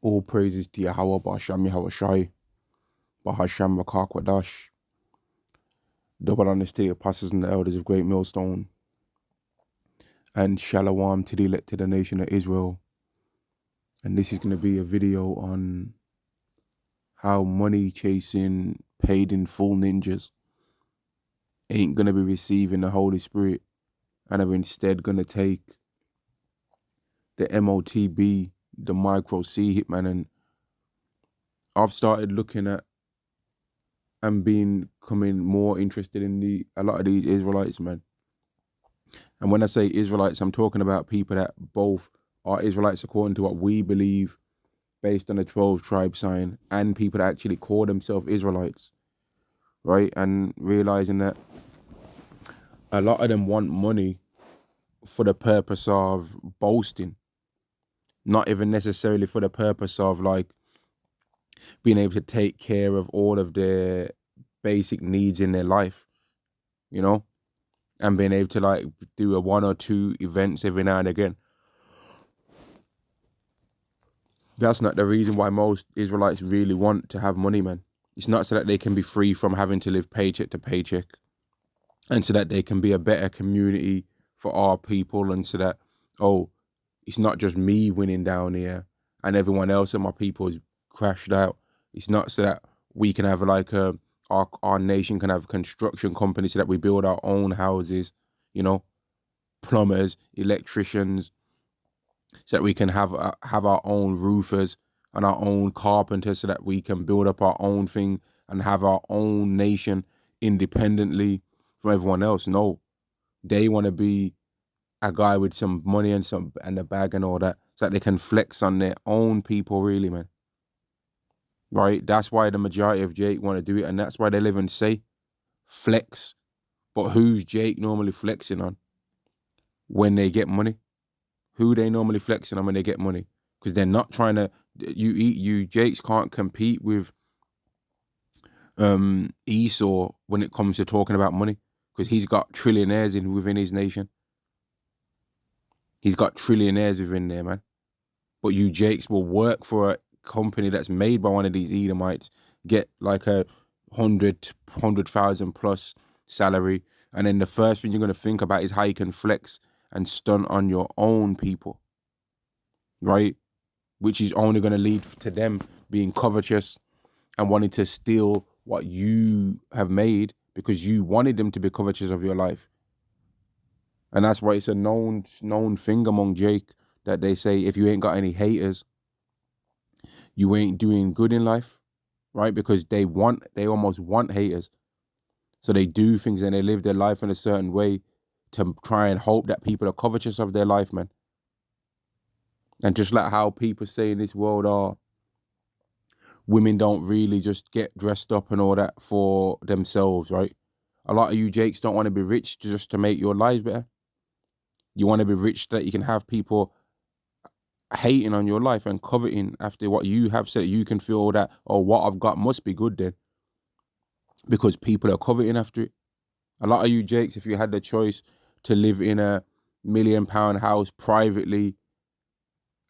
All praises to Yahweh, Ba'asham Yahweh Shai, Bahasham Rakakwadash, double honesty, apostles and the elders of Great Millstone, and Shalom to the elected the nation of Israel. And this is going to be a video on how money chasing paid in full ninjas ain't going to be receiving the Holy Spirit and are instead going to take the Motb, the micro C hitman. And I've started looking at and becoming more interested in a lot of these Israelites, man. And when I say Israelites, I'm talking about people that both are Israelites according to what we believe based on the 12 tribe sign, and people that actually call themselves Israelites, right? And realizing that a lot of them want money for the purpose of boasting, not even necessarily for the purpose of like being able to take care of all of their basic needs in their life, you know, and being able to like do a 1 or 2 events every now and again. That's not the reason why most Israelites really want to have money, man. It's not so that they can be free from having to live paycheck to paycheck, and so that they can be a better community for our people, and so that, oh, it's not just me winning down here and everyone else and my people is crashed out. It's not so that we can have like our nation can have construction companies so that we build our own houses, you know, plumbers, electricians, so that we can have our own roofers and our own carpenters, so that we can build up our own thing and have our own nation independently from everyone else. No, they want to be a guy with some money and a bag and all that, so that they can flex on their own people, really, man. Right? That's why the majority of Jake want to do it, and that's why they live and say flex. But who's Jake normally flexing on when they get money? Who they normally flexing on when they get money? Because they're not trying to. You Jakes can't compete with Esau when it comes to talking about money, because he's got trillionaires within his nation. He's got trillionaires within there, man. But you Jakes will work for a company that's made by one of these Edomites, get like a 100,000 plus salary, and then the first thing you're gonna think about is how you can flex and stunt on your own people, right? Which is only gonna lead to them being covetous and wanting to steal what you have made, because you wanted them to be covetous of your life. And that's why it's a known thing among Jake that they say, if you ain't got any haters, you ain't doing good in life, right? Because they almost want haters. So they do things and they live their life in a certain way to try and hope that people are covetous of their life, man. And just like how people say in this world, women don't really just get dressed up and all that for themselves, right? A lot of you Jakes don't want to be rich just to make your lives better. You want to be rich so that you can have people hating on your life and coveting after what you have, so that you can feel that, oh, what I've got must be good then, because people are coveting after it. A lot of you Jakes, if you had the choice to live in a £1 million house privately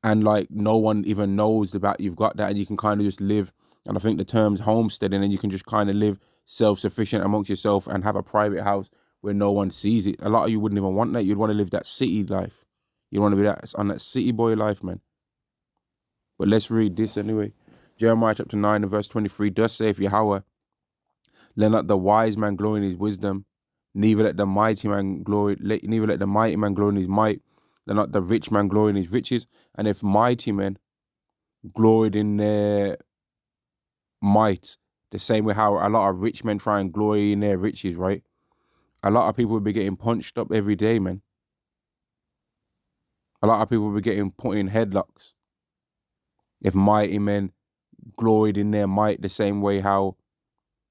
and like no one even knows about you've got that, and you can kind of just live, and I think the term's homesteading, and you can just kind of live self-sufficient amongst yourself and have a private house where no one sees it. A lot of you wouldn't even want that. You'd want to live that city life. You'd want to be on that city boy life, man. But let's read this anyway. Jeremiah chapter 9 and verse 23, thus saith Yahweh, let not the wise man glory in his wisdom, neither let the mighty man glory in his might, let not the rich man glory in his riches. And if mighty men gloried in their might, the same way how a lot of rich men try and glory in their riches, right? A lot of people will be getting punched up every day, man. A lot of people will be getting put in headlocks if mighty men gloried in their might, the same way how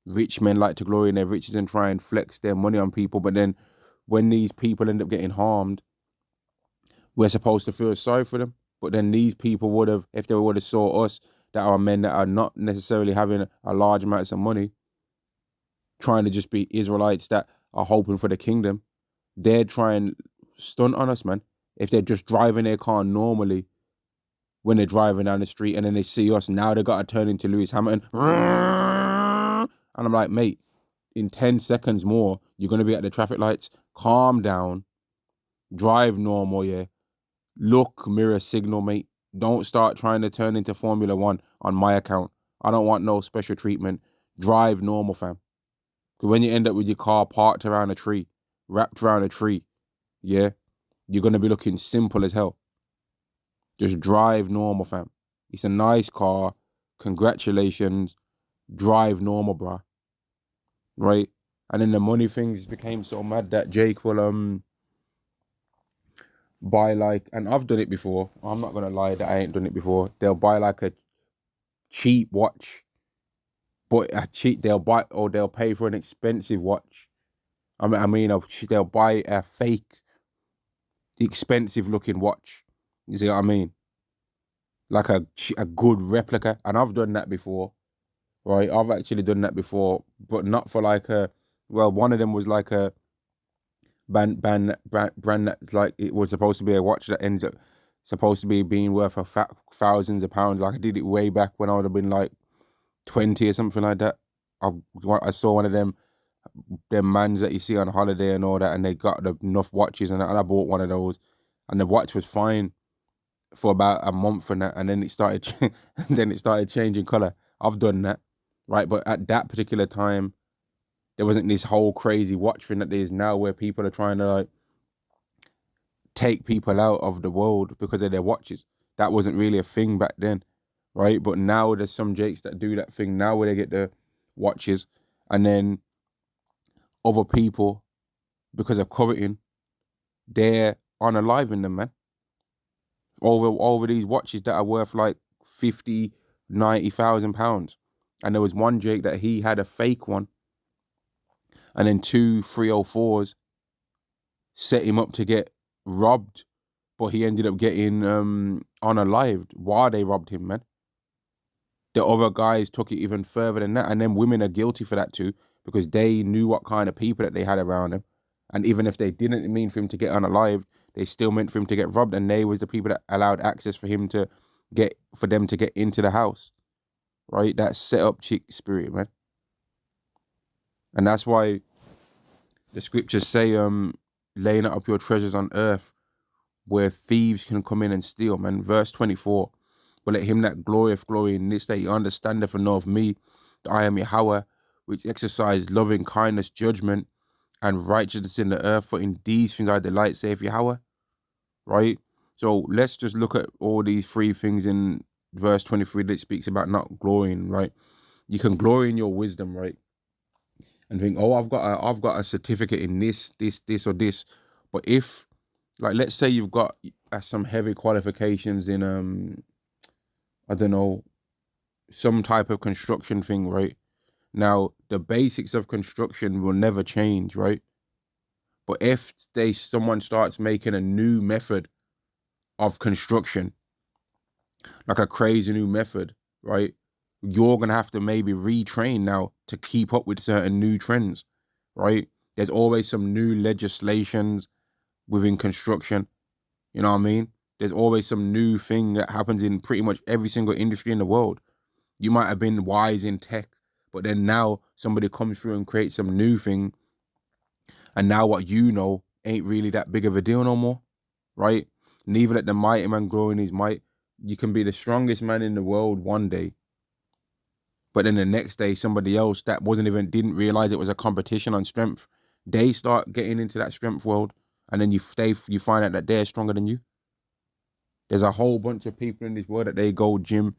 rich men like to glory in their riches and try and flex their money on people. But then when these people end up getting harmed, we're supposed to feel sorry for them. But then these people would have, if they would have saw us, that are men that are not necessarily having a large amounts of money, trying to just be Israelites that are hoping for the kingdom, they're trying stunt on us, man. If they're just driving their car normally when they're driving down the street and then they see us. Now they got to turn into Lewis Hamilton. And I'm like, mate, in 10 seconds more, you're going to be at the traffic lights. Calm down. Drive normal, yeah. Look, mirror signal, mate. Don't start trying to turn into Formula One on my account. I don't want no special treatment. Drive normal, fam. Because when you end up with your car parked around a tree, wrapped around a tree, yeah, you're going to be looking simple as hell. Just drive normal, fam. It's a nice car. Congratulations. Drive normal, bruh. Right? And then the money things became so mad that Jake will buy like, and I've done it before. I'm not gonna lie that I ain't done it before. They'll buy like a cheap watch, but they'll pay for an expensive watch. They'll buy a fake, expensive looking watch. You see what I mean? Like a good replica, and I've done that before. Right, I've actually done that before, but not for like a. Well, one of them was like a brand that's like it was supposed to be a watch that ends up supposed to be being worth thousands of pounds. Like I did it way back when I would have been like 20 or something like that. I saw one of them mans that you see on holiday and all that, and they got enough watches and I bought one of those, and the watch was fine for about a month and that, and then it started changing color. I've done that, right? But at that particular time, there wasn't this whole crazy watch thing that there is now, where people are trying to like take people out of the world because of their watches. That wasn't really a thing back then, right? But now there's some Jakes that do that thing now, where they get the watches, and then other people, because of coveting, they're unaliving them, man. Over these watches that are worth like 50, 90,000 pounds. And there was one Jake that he had a fake one, and then 2 304s set him up to get robbed, but he ended up getting unalived while they robbed him, man. The other guys took it even further than that, and then women are guilty for that too, because they knew what kind of people that they had around them, and even if they didn't mean for him to get unalived, they still meant for him to get robbed, and they was the people that allowed access for them to get into the house, right? That set up chick spirit, man. And that's why the scriptures say, laying up your treasures on earth, where thieves can come in and steal, man. Verse 24, but let him that glorieth glory in this, that he understandeth and knoweth me, that I am Yahweh, which exercise loving kindness, judgment, and righteousness in the earth, for in these things I delight, saith Yahweh. Right? So let's just look at all these 3 things in verse 23 that speaks about not glorying, right? You can glory in your wisdom, right? And think, oh, I've got a certificate in this, or this. But if, like, let's say you've got some heavy qualifications in I don't know, some type of construction thing, right? Now, the basics of construction will never change, right? But if someone starts making a new method of construction, like a crazy new method, right? You're gonna have to maybe retrain now to keep up with certain new trends, right? There's always some new legislations within construction. You know what I mean? There's always some new thing that happens in pretty much every single industry in the world. You might have been wise in tech, but then now somebody comes through and creates some new thing, and now what you know ain't really that big of a deal no more, right? Neither let the mighty man grow in his might. You can be the strongest man in the world one day, but then the next day somebody else that didn't realize it was a competition on strength, they start getting into that strength world, and then you find out that they're stronger than you. There's a whole bunch of people in this world that they go gym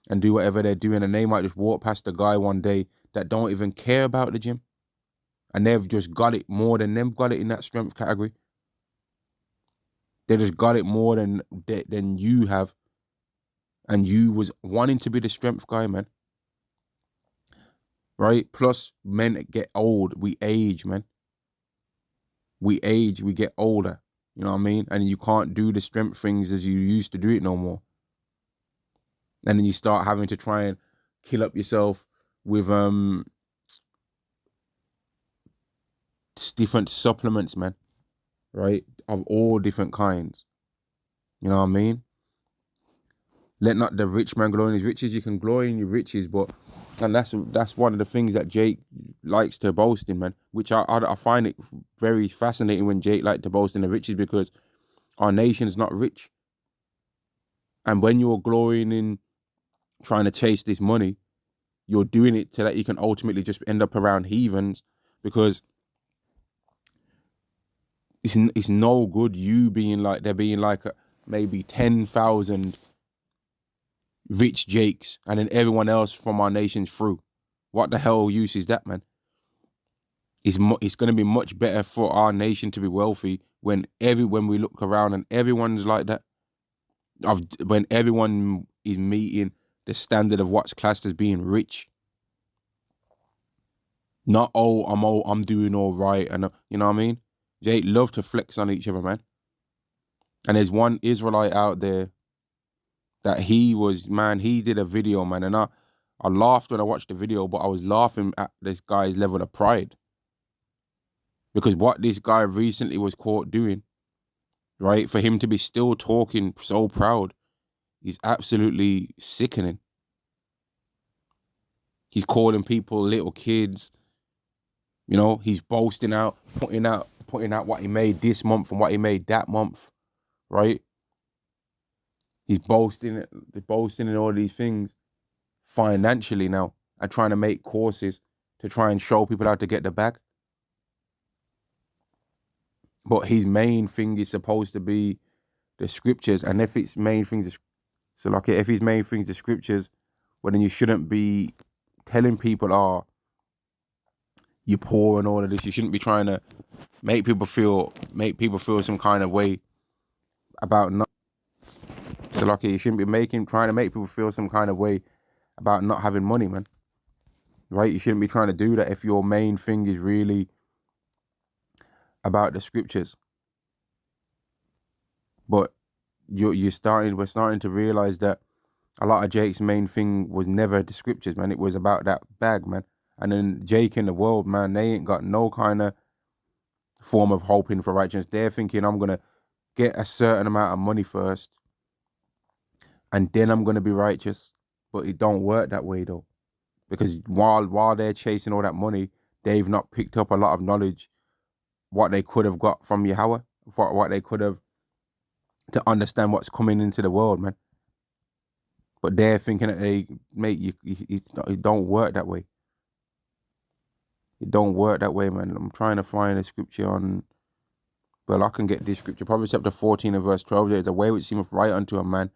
and do whatever they're doing, and they might just walk past a guy one day that don't even care about the gym, and they've just got it more than them got it in that strength category. They just got it more than you have, and you was wanting to be the strength guy, man. Right? Plus, men get old. We age, man. We age. We get older. You know what I mean? And you can't do the strength things as you used to do it no more. And then you start having to try and kill up yourself with different supplements, man. Right? Of all different kinds. You know what I mean? Let not the rich man glory in his riches. You can glory in your riches, and that's one of the things that Jake likes to boast in, man. Which I find it very fascinating when Jake likes to boast in the riches, because our nation's not rich. And when you're glorying in trying to chase this money, you're doing it so that you can ultimately just end up around heathens, because it's no good you being like, there being like maybe 10,000 rich Jakes and then everyone else from our nation's through. What the hell use is that, man? It's going to be much better for our nation to be wealthy when we look around and everyone's like that. When everyone is meeting the standard of what's classed as being rich. Not, I'm doing all right, and you know what I mean? They love to flex on each other, man. And there's one Israelite out there that he did a video, man, and I laughed when I watched the video, but I was laughing at this guy's level of pride. Because what this guy recently was caught doing, right, for him to be still talking so proud, is absolutely sickening. He's calling people little kids. You know, he's boasting out, putting out what he made this month and what he made that month, right? He's boasting in all these things financially now, and trying to make courses to try and show people how to get the bag. But his main thing is supposed to be the scriptures, and if his main thing is the scriptures, well, then you shouldn't be telling people, "Oh, you're poor" and all of this. You shouldn't be trying to make people feel some kind of way about not. So you shouldn't be trying to make people feel some kind of way about not having money, man. Right? You shouldn't be trying to do that if your main thing is really about the scriptures. But we're starting to realize that a lot of Jake's main thing was never the scriptures, man. It was about that bag, man. And then Jake in the world, man, they ain't got no kind of form of hoping for righteousness. They're thinking, I'm gonna get a certain amount of money first, and then I'm gonna be righteous. But it don't work that way though. Because while they're chasing all that money, they've not picked up a lot of knowledge, what they could have got from Yahweh, what they could have, to understand what's coming into the world, man. But they're thinking that it don't work that way. It don't work that way, man. I'm trying to find a scripture on, well, I can get this scripture. Proverbs chapter 14 and verse 12, there is a way which seemeth right unto a man,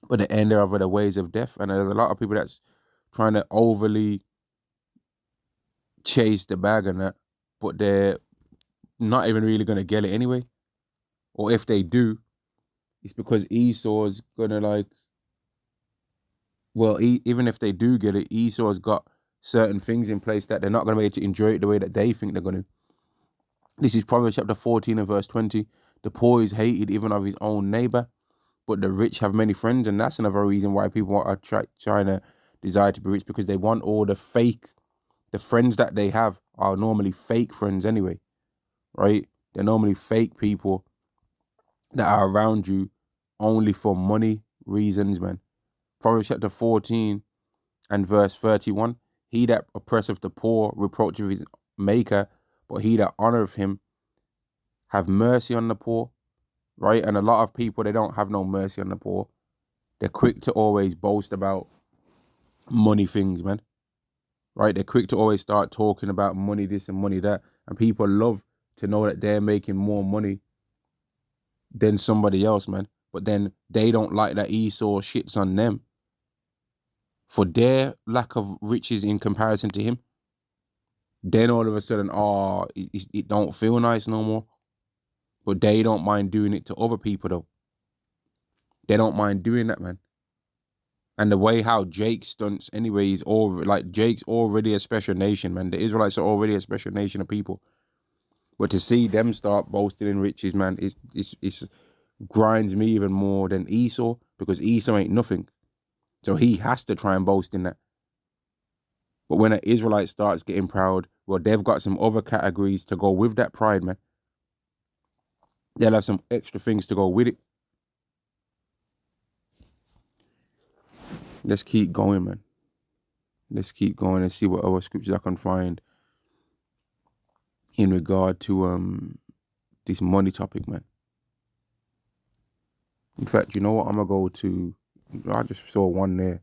but the end thereof are the ways of death. And there's a lot of people that's trying to overly chase the bag and that, but they're not even really going to get it anyway. Or if they do, it's because Esau's going to even if they do get it, Esau's got certain things in place that they're not going to be able to enjoy it the way that they think they're going to. This is Proverbs chapter 14 and verse 20. The poor is hated even of his own neighbor, but the rich have many friends. And that's another reason why people are trying to desire to be rich, because they want all the friends that they have are normally fake friends anyway, right? They're normally fake people that are around you only for money reasons, man. Proverbs chapter 14 and verse 31. He that oppresseth the poor reproacheth his maker, but he that honoureth him have mercy on the poor, right? And a lot of people, they don't have no mercy on the poor. They're quick to always boast about money things, man, right? They're quick to always start talking about money this and money that, and people love to know that they're making more money than somebody else, man. But then they don't like that Esau shits on them for their lack of riches in comparison to him. Then all of a sudden, it don't feel nice no more. But they don't mind doing it to other people though. They don't mind doing that, man. And the way how Jake stunts anyway, Jake's already a special nation, man. The Israelites are already a special nation of people. But to see them start boasting in riches, man, it grinds me even more than Esau, because Esau ain't nothing. So he has to try and boast in that. But when an Israelite starts getting proud, well, they've got some other categories to go with that pride, man. They'll have some extra things to go with it. Let's keep going, man. Let's keep going and see what other scriptures I can find in regard to this money topic, man. In fact, you know what? I'm gonna go to. I just saw one there.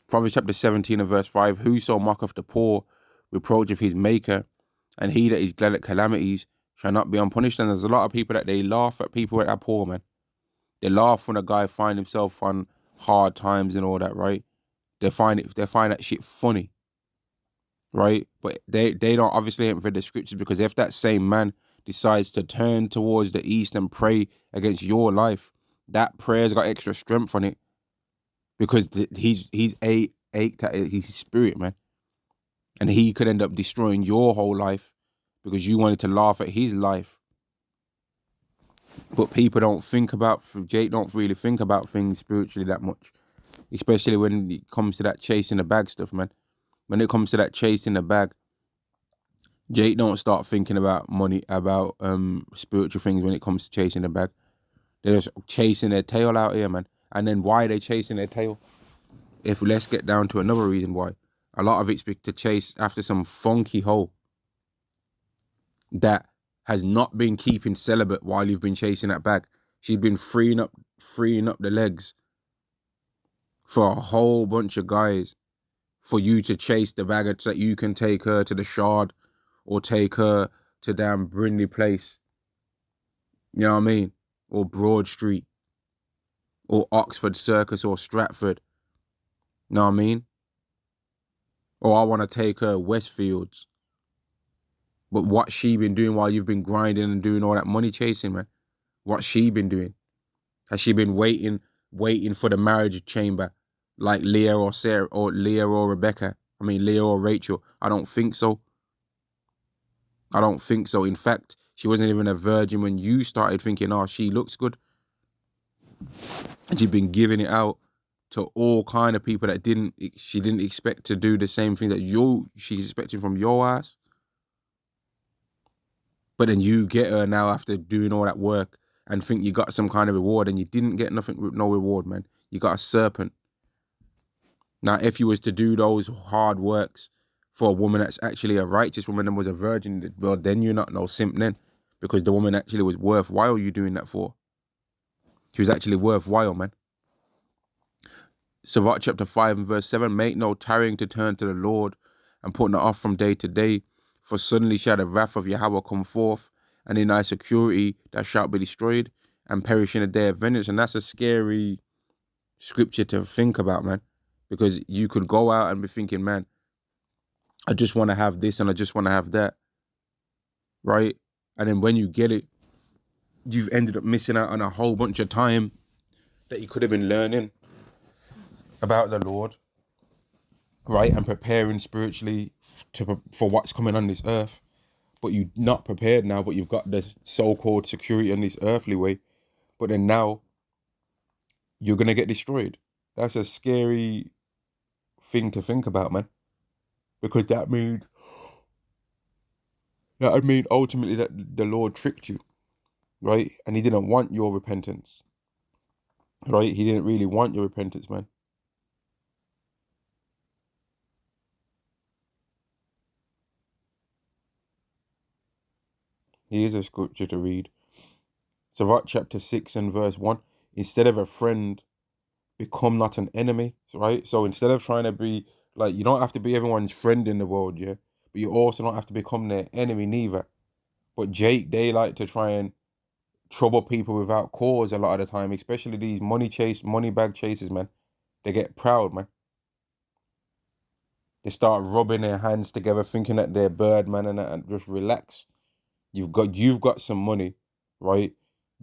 Proverbs chapter 17 and verse 5. Whoso mocketh the poor reproacheth his maker, and he that is glad at calamities shall not be unpunished. And there's a lot of people that they laugh at people that are poor, man. They laugh when a guy find himself on hard times and all that, right? They find that shit funny, right? But they don't obviously haven't read the scriptures, because if that same man decides to turn towards the east and pray against your life, that prayer's got extra strength on it, because he's ached at his spirit, man, and he could end up destroying your whole life because you wanted to laugh at his life. But people Jake don't really think about things spiritually that much, especially when it comes to that chasing the bag stuff, man. When it comes to that chasing the bag, Jake don't start thinking about money, about spiritual things when it comes to chasing the bag. They're just chasing their tail out here, man. And then why are they chasing their tail? If let's get down to another reason why. A lot of it's to chase after some funky hoe that has not been keeping celibate while you've been chasing that bag. She's been freeing up the legs for a whole bunch of guys for you to chase the bag so that you can take her to the Shard or take her to damn Brindley Place. You know what I mean? Or Broad Street. Or Oxford Circus or Stratford. You know what I mean? Or I want to take her Westfields. But what's she been doing while you've been grinding and doing all that money chasing, man? What's she been doing? Has she been waiting for the marriage chamber like Leah or Sarah or Leah or Rebecca? I mean, Leah or Rachel? I don't think so. I don't think so. In fact, she wasn't even a virgin when you started thinking, oh, she looks good. And she's been giving it out to all kind of people that she didn't expect to do the same thing that she's expecting from your ass. But then you get her now after doing all that work and think you got some kind of reward, and you didn't get nothing, no reward, man. You got a serpent. Now, if you was to do those hard works for a woman that's actually a righteous woman and was a virgin, well, then you're not no simp then, because the woman actually was worthwhile you doing that for. She was actually worthwhile, man. Sirach chapter 5 and verse 7, make no tarrying to turn to the Lord and put not off from day to day, for suddenly shall the wrath of Yahweh come forth, and in thy security thou shalt be destroyed and perish in the day of vengeance. And that's a scary scripture to think about, man, because you could go out and be thinking, man, I just want to have this and I just want to have that, right? And then when you get it, you've ended up missing out on a whole bunch of time that you could have been learning about the Lord, right? And preparing spiritually for what's coming on this earth. But you're not prepared now, but you've got the so-called security on this earthly way. But then now, you're going to get destroyed. That's a scary thing to think about, man. Because that would mean ultimately that the Lord tricked you, right? And he didn't want your repentance, right? He didn't really want your repentance, man. Here's a scripture to read. Sirach chapter 6 and verse 1. Instead of a friend, become not an enemy, right? So instead of trying to be, like, you don't have to be everyone's friend in the world, yeah? But you also don't have to become their enemy neither. But they like to try and trouble people without cause a lot of the time, especially these money bag chasers, man. They get proud, man. They start rubbing their hands together, thinking that they're Birdman and just relax. You've got some money, right?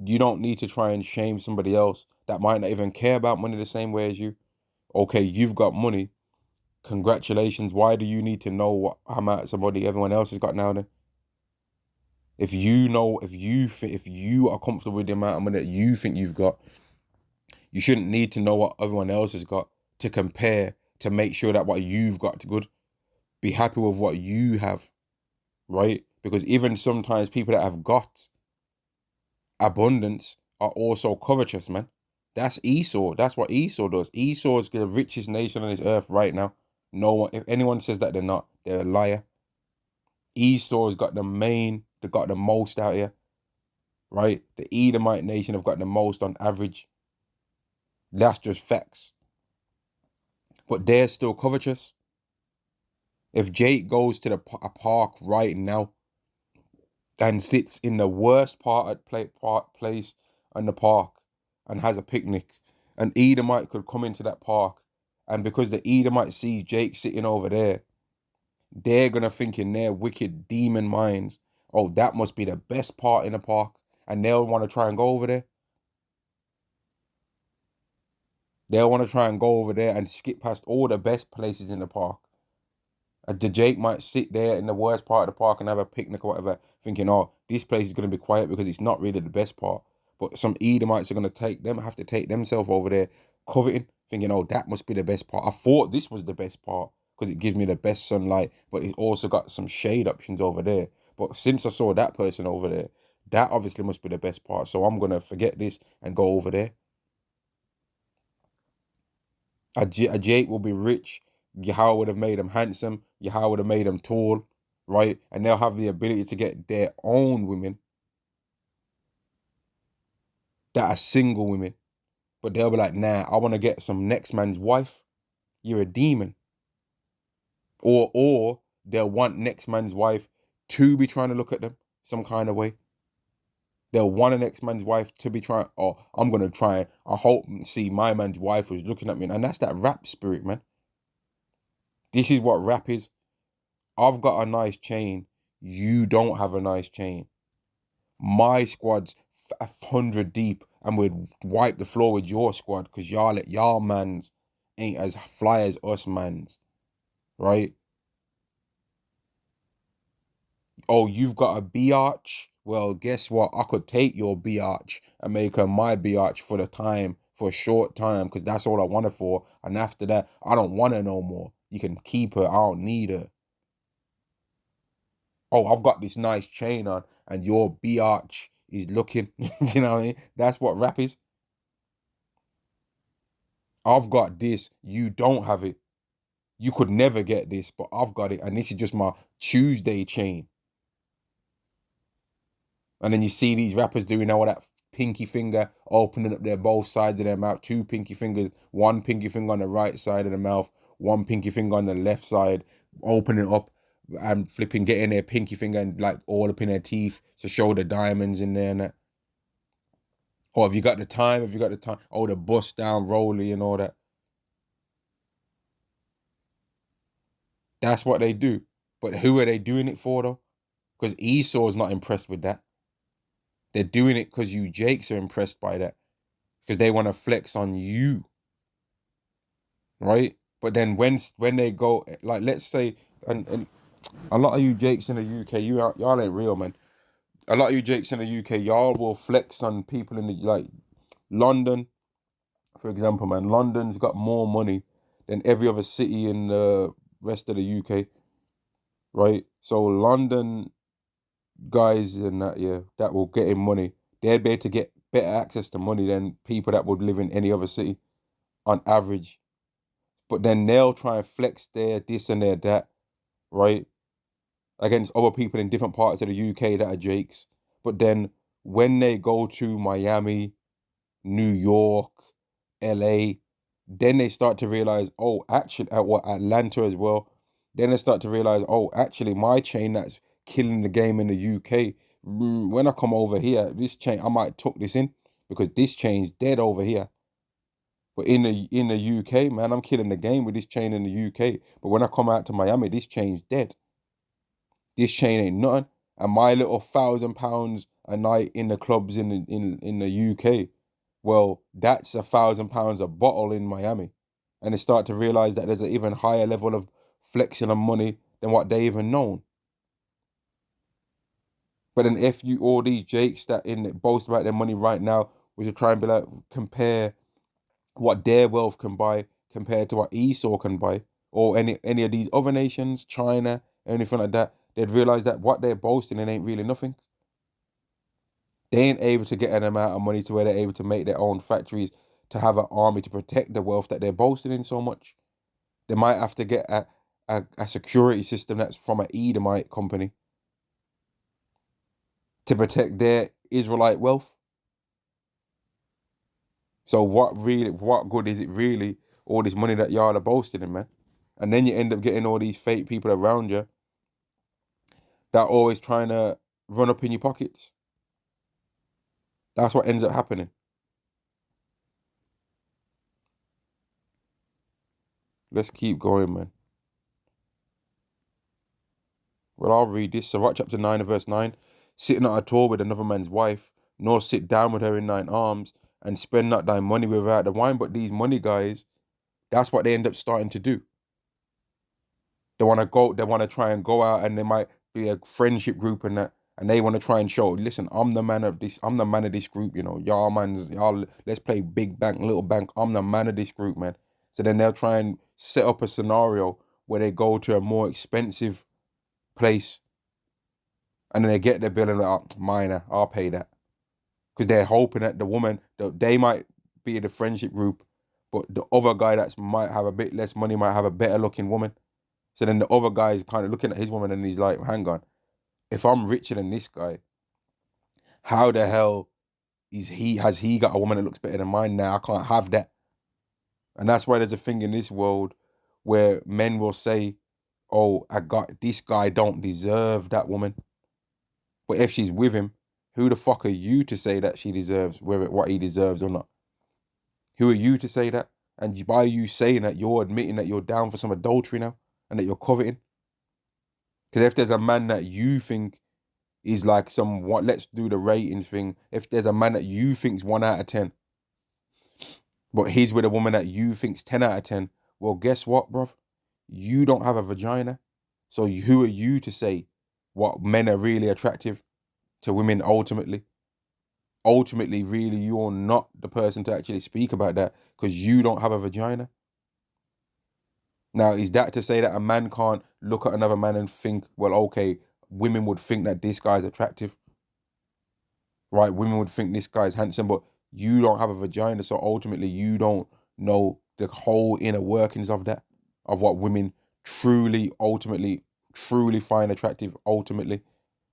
You don't need to try and shame somebody else that might not even care about money the same way as you. Okay, you've got money. Congratulations. Why do you need to know how much somebody everyone else has got now then? If you are comfortable with the amount of money that you think you've got, you shouldn't need to know what everyone else has got to compare, to make sure that what you've got is good. Be happy with what you have, right? Because even sometimes people that have got abundance are also covetous, man. That's Esau. That's what Esau does. Esau is the richest nation on this earth right now. No one, if anyone says that they're not, they're a liar. Esau has got they got the most out here, right? The Edomite nation have got the most on average. That's just facts. But they're still covetous. If Jake goes to a park right now and sits in the worst place in the park and has a picnic, an Edomite could come into that park, and because the Edomite sees Jake sitting over there, they're gonna think in their wicked demon minds, oh, that must be the best part in the park, and they'll want to try and go over there. They'll want to try and go over there and skip past all the best places in the park. The Jake might sit there in the worst part of the park and have a picnic or whatever, thinking, oh, this place is going to be quiet because it's not really the best part. But some Edomites are going to have to take themselves over there, coveting, thinking, oh, that must be the best part. I thought this was the best part because it gives me the best sunlight, but it's also got some shade options over there. But since I saw that person over there, that obviously must be the best part. So I'm going to forget this and go over there. A Jake will be rich. Yahweh would have made him handsome. Yahweh would have made him tall, right? And they'll have the ability to get their own women that are single women. But they'll be like, nah, I want to get some next man's wife. You're a demon. Or they'll want next man's wife to be trying to look at them some kind of way. They'll want a next man's wife to be trying, oh, I'm going to try, I hope and see my man's wife was looking at me. And that's that rap spirit, man. This is what rap is. I've got a nice chain. You don't have a nice chain. My squad's 100 deep and we'd wipe the floor with your squad because y'all mans ain't as fly as us mans, right? Oh, you've got a biatch? Well, guess what? I could take your biatch and make her my biatch for a short time, because that's all I want her for. And after that, I don't want her no more. You can keep her. I don't need her. Oh, I've got this nice chain on and your biatch is looking. You know what I mean? That's what rap is. I've got this. You don't have it. You could never get this, but I've got it. And this is just my Tuesday chain. And then you see these rappers doing all that pinky finger, opening up their both sides of their mouth, two pinky fingers, one pinky finger on the right side of the mouth, one pinky finger on the left side, opening up and flipping, getting their pinky finger and like all up in their teeth to show the diamonds in there and that. Or have you got the time? Have you got the time? Oh, the bust down rolly and all that. That's what they do. But who are they doing it for though? Because Esau's not impressed with that. They're doing it because you Jakes are impressed by that. Because they want to flex on you. Right? But then when they go, like, let's say, and a lot of you Jakes in the UK, y'all ain't real, man. A lot of you Jakes in the UK, y'all will flex on people in the, like, London, for example, man. London's got more money than every other city in the rest of the UK, right? So London guys and that, yeah, that will get in money, they'd be able to get better access to money than people that would live in any other city on average. But then they'll try and flex their this and their that, right? Against other people in different parts of the UK that are Jakes. But then when they go to Miami, New York, LA, then they start to realize, oh, actually, at what, Atlanta as well. Then they start to realize, oh, actually, my chain that's killing the game in the UK. When I come over here, this chain, I might tuck this in because this chain's dead over here. But in the UK, man, I'm killing the game with this chain in the UK. But when I come out to Miami, this chain's dead. This chain ain't nothing. And my little £1,000 a night in the clubs in the UK, well, that's £1,000 a bottle in Miami. And they start to realize that there's an even higher level of flexing of money than what they even known. But then if you, all these Jakes that boast about their money right now, we should try and be like, compare what their wealth can buy compared to what Esau can buy, or any of these other nations, China, anything like that, they'd realize that what they're boasting, it ain't really nothing. They ain't able to get an amount of money to where they're able to make their own factories. to have an army to protect the wealth that they're boasting in so much. They might have to get a security system that's from an Edomite company to protect their Israelite wealth. So what good is it really, all this money that y'all are boasting in, man? And then you end up getting all these fake people around you that are always trying to run up in your pockets. That's what ends up happening. Let's keep going, man. Well, I'll read this. Sirach chapter 9 and verse 9. Sit not at all with another man's wife, nor sit down with her in thine arms, and spend not thy money without the wine. But these money guys, that's what they end up starting to do. They want to try and go out, and they might be a friendship group and that, and they want to try and show, listen, I'm the man of this group, y'all, let's play big bank, little bank. I'm the man of this group, man. So then they'll try and set up a scenario where they go to a more expensive place, and then they get their bill and they're like, minor, I'll pay that. Because they're hoping that the woman, they might be in the friendship group, but the other guy that might have a bit less money might have a better looking woman. So then the other guy is kind of looking at his woman and he's like, hang on, if I'm richer than this guy, how the hell has he got a woman that looks better than mine now? I can't have that. And that's why there's a thing in this world where men will say, oh, this guy don't deserve that woman. But if she's with him, who the fuck are you to say that she deserves what he deserves or not? Who are you to say that? And by you saying that, you're admitting that you're down for some adultery now and that you're coveting. Because if there's a man that you think is like let's do the ratings thing. If there's a man that you think's 1 out of 10, but he's with a woman that you think's 10 out of 10, well, guess what, bruv? You don't have a vagina. So who are you to say what men are really attractive to women ultimately? Ultimately, really, you're not the person to actually speak about that because you don't have a vagina. Now, is that to say that a man can't look at another man and think, well, okay, women would think that this guy's attractive, right? Women would think this guy's handsome, but you don't have a vagina, so ultimately you don't know the whole inner workings of that, of what women truly find attractive ultimately,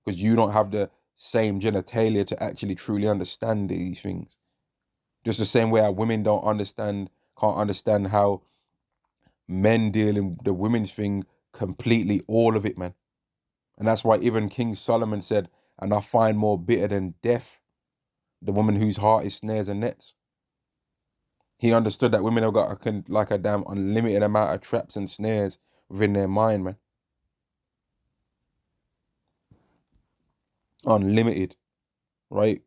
because you don't have the same genitalia to actually truly understand these things. Just the same way our women can't understand how men deal in the women's thing completely, all of it, man. And that's why even King Solomon said, and I find more bitter than death the woman whose heart is snares and nets. He understood that women have got like a damn unlimited amount of traps and snares within their mind, man. Unlimited, right?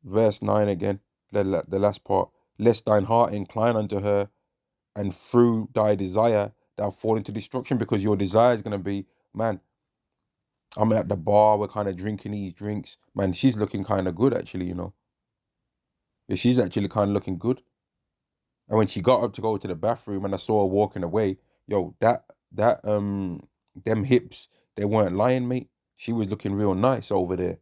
Verse 9 again, the last part. Lest thine heart incline unto her, and through thy desire thou fall into destruction, because your desire is going to be, man, I'm at the bar, we're kind of drinking these drinks. Man, she's looking kind of good, actually, Yeah, she's actually kind of looking good. And when she got up to go to the bathroom and I saw her walking away, yo, them hips, they weren't lying, mate. She was looking real nice over there.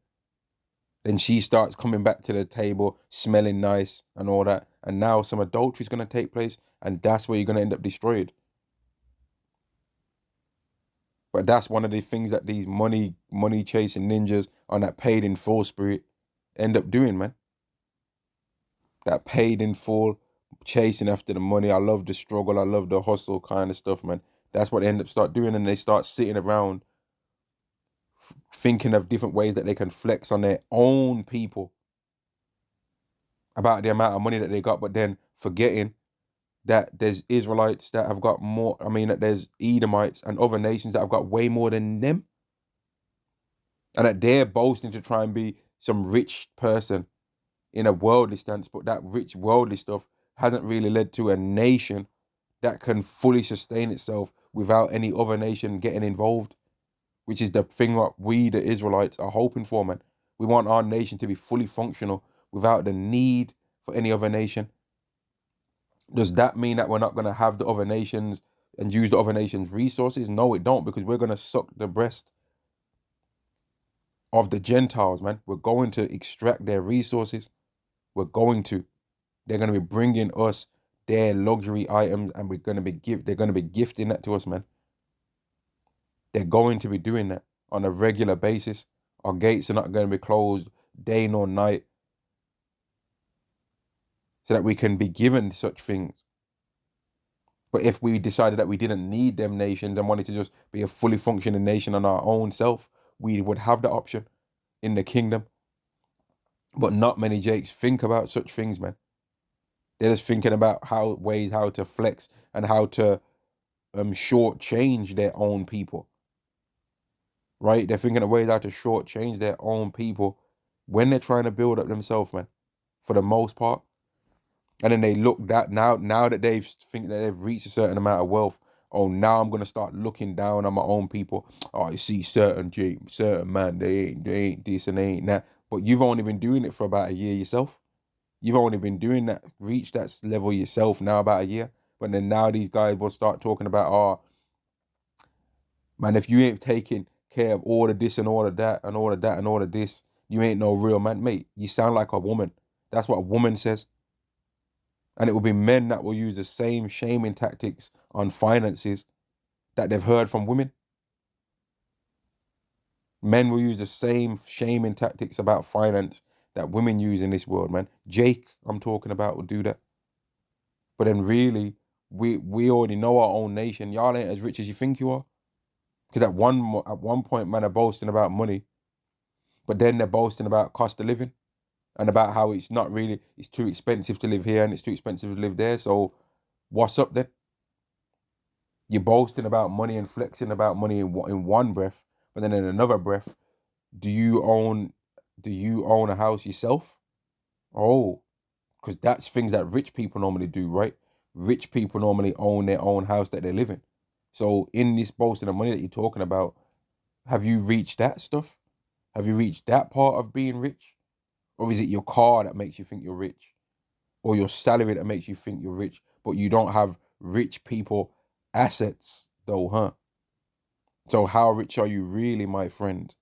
Then she starts coming back to the table, smelling nice and all that. And now some adultery is going to take place, and that's where you're going to end up destroyed. But that's one of the things that these money chasing ninjas on that paid in full spirit end up doing, man. That paid in full, chasing after the money. I love the struggle. I love the hustle kind of stuff, man. That's what they end up start doing, and they start sitting around thinking of different ways that they can flex on their own people about the amount of money that they got, but then forgetting that there's Israelites that have got more. I mean, that there's Edomites and other nations that have got way more than them, and that they're boasting to try and be some rich person in a worldly stance, but that rich worldly stuff hasn't really led to a nation that can fully sustain itself without any other nation getting involved, which is the thing that we, the Israelites, are hoping for, man. We want our nation to be fully functional without the need for any other nation. Does that mean that we're not going to have the other nations and use the other nations' resources? No, it don't, because we're going to suck the breast of the Gentiles, man. We're going to extract their resources. We're going to. They're going to be bringing us their luxury items, and they're going to be gifting that to us, man. They're going to be doing that on a regular basis. Our gates are not going to be closed day nor night so that we can be given such things. But if we decided that we didn't need them nations and wanted to just be a fully functioning nation on our own self, we would have the option in the kingdom. But not many Jakes think about such things, man. They're just thinking about how to flex and how to shortchange their own people. Right? They're thinking of ways how to shortchange their own people when they're trying to build up themselves, man, for the most part. And then they look that now that they think that they've reached a certain amount of wealth, oh, now I'm gonna start looking down on my own people. Oh, you see certain man, they ain't this and they ain't that. But you've only been doing it for about a year yourself. You've only been doing that, reached that level yourself now about a year. But then now these guys will start talking about, oh, man, if you ain't taking care of all of this and all of that and all of that and all of this, you ain't no real man, mate. You sound like a woman. That's what a woman says. And it will be men that will use the same shaming tactics on finances that they've heard from women. Men will use the same shaming tactics about finance that women use in this world, man. Jake, I'm talking about, will do that. But then really, we already know our own nation. Y'all ain't as rich as you think you are. Because at one point, man, are boasting about money, but then they're boasting about cost of living and about how it's too expensive to live here and it's too expensive to live there. So what's up then? You're boasting about money and flexing about money in one breath, but then in another breath, do you own a house yourself? Oh, because that's things that rich people normally do, right? Rich people normally own their own house that they live in. So in this boasting of money that you're talking about, have you reached that stuff? Have you reached that part of being rich? Or is it your car that makes you think you're rich? Or your salary that makes you think you're rich, but you don't have rich people assets though, huh? So how rich are you really, my friend?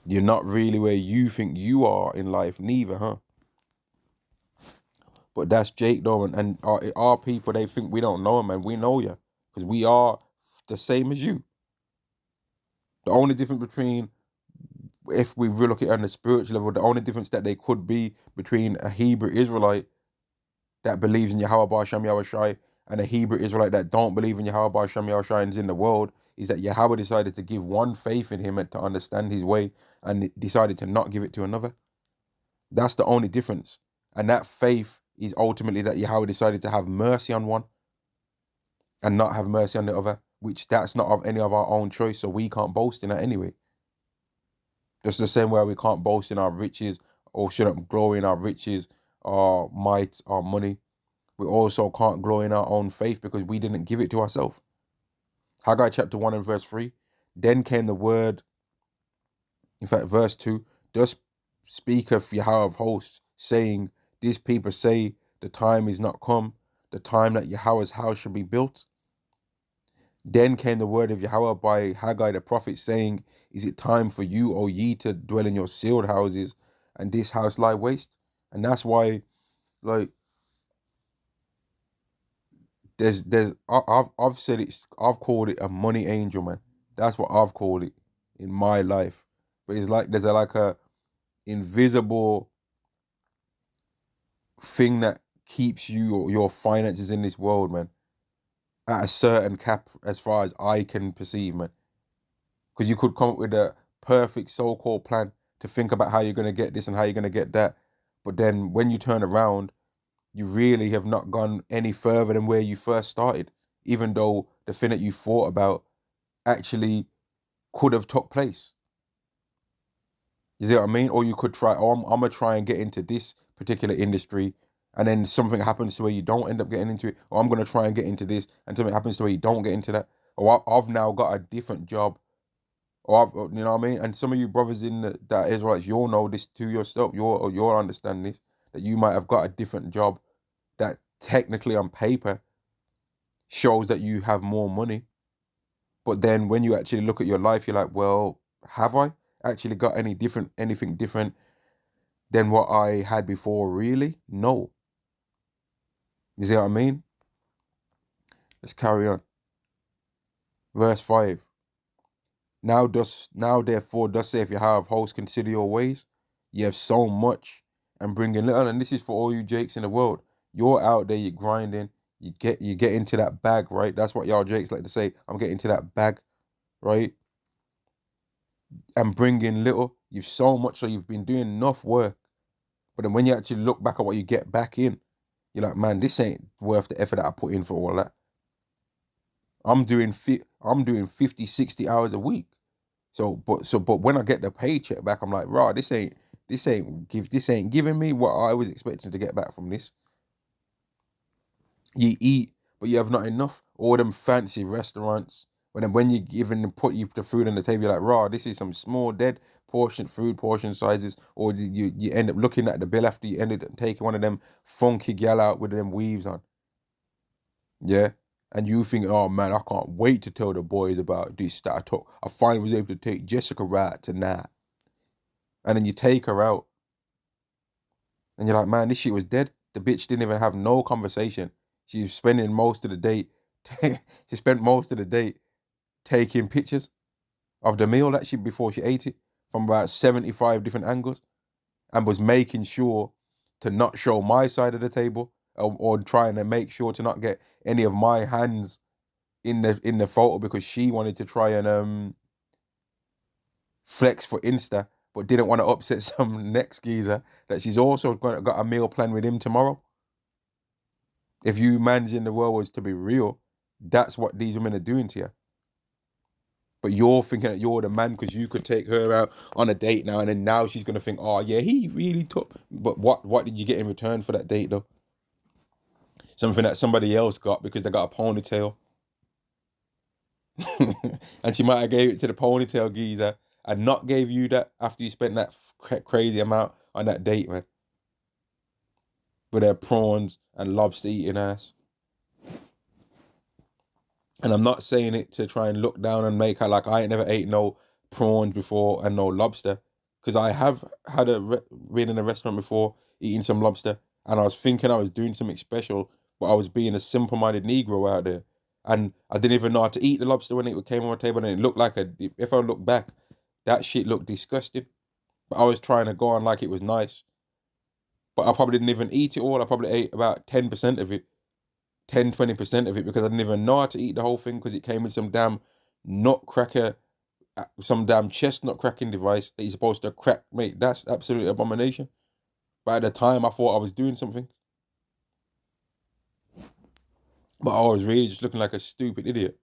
You're not really where you think you are in life, neither, huh? But that's Jake though, and our people, they think we don't know him, and we know you. Because we are the same as you. The only difference between, if we really look at it on the spiritual level, the only difference that they could be between a Hebrew Israelite that believes in Yahweh Bar Shem Yahweh Shai and a Hebrew Israelite that don't believe in Yahweh Bar Shem Yahweh Shai and is in the world, is that Yahweh decided to give one faith in him and to understand his way, and decided to not give it to another. That's the only difference. And that faith is ultimately that Yahweh decided to have mercy on one and not have mercy on the other, which that's not of any of our own choice, so we can't boast in that anyway. Just the same way we can't boast in our riches or shouldn't glory in our riches, our might, our money. We also can't glory in our own faith because we didn't give it to ourselves. Haggai chapter 1 and verse 3. Then came the word, in fact, verse 2. Thus speaketh Yahweh of hosts, saying, these people say the time is not come, the time that Yahweh's house shall be built. Then came the word of Yahweh by Haggai the prophet, saying, is it time for you, O ye, to dwell in your sealed houses, and this house lie waste? And that's why, like, I've said I've called it a money angel, man. That's what I've called it in my life. But it's like there's like a invisible thing that keeps your finances in this world, man, at a certain cap as far as I can perceive, man. Because you could come up with a perfect so-called plan to think about how you're gonna get this and how you're gonna get that, but then when you turn around, you really have not gone any further than where you first started, even though the thing that you thought about actually could have took place. You see what I mean? Or you could try, oh, I'm gonna try and get into this particular industry, and then something happens to where you don't end up getting into it. Or I'm gonna try and get into this, and something happens to where you don't get into that. Or I've now got a different job. Or you know what I mean? And some of you brothers in that Israelites, you'll know this to yourself. You'll understand this, that you might have got a different job that technically on paper shows that you have more money. But then when you actually look at your life, you're like, well, have I actually got anything different than what I had before, really? No. You see what I mean? Let's carry on. Verse 5. Now therefore does say, if you have hosts, consider your ways. You have so much and bringing little. And this is for all you Jakes in the world. You're out there, you're grinding, you get into that bag, right? That's what y'all Jakes like to say. I'm getting into that bag, right? And bringing little. You've so much, so you've been doing enough work. But then when you actually look back at what you get back in, you're like, man, this ain't worth the effort that I put in for all that. I'm doing 50, 60 hours a week. But when I get the paycheck back, I'm like, rah, this ain't giving me what I was expecting to get back from this. You eat, but you have not enough. All them fancy restaurants. But then when you put you the food on the table, you're like, rah, this is some small dead portion sizes. Or you end up looking at the bill after you ended up taking one of them funky gal out with them weaves on. Yeah. And you think, oh man, I can't wait to tell the boys about this that I took. I finally was able to take Jessica right tonight. And then you take her out. And you're like, man, this shit was dead. The bitch didn't even have no conversation. She was spending most of the date. She spent most of the date taking pictures of the meal that before she ate it from about 75 different angles, and was making sure to not show my side of the table, or trying to make sure to not get any of my hands in the photo, because she wanted to try and flex for Insta, but didn't want to upset some next geezer that she's also got a meal plan with him tomorrow. If you imagine the world was to be real, that's what these women are doing to you. But you're thinking that you're the man because you could take her out on a date now, and then now she's gonna think, oh yeah, he really took. But what did you get in return for that date though? Something that somebody else got because they got a ponytail. And she might have gave it to the ponytail geezer and not gave you that after you spent that crazy amount on that date, man. With their prawns and lobster eating ass. And I'm not saying it to try and look down and make her like I ain't never ate no prawns before and no lobster. Because I have had been in a restaurant before eating some lobster, and I was thinking I was doing something special, but I was being a simple-minded Negro out there. And I didn't even know how to eat the lobster when it came on my table, and it looked like if I look back, that shit looked disgusting. But I was trying to go on like it was nice. But I probably didn't even eat it all. I probably ate about 10% of it. 10-20% of it, because I didn't even know how to eat the whole thing, because it came with some damn nutcracker, some damn chestnut cracking device that you're supposed to crack. Mate, that's absolute abomination. But at the time, I thought I was doing something. But I was really just looking like a stupid idiot.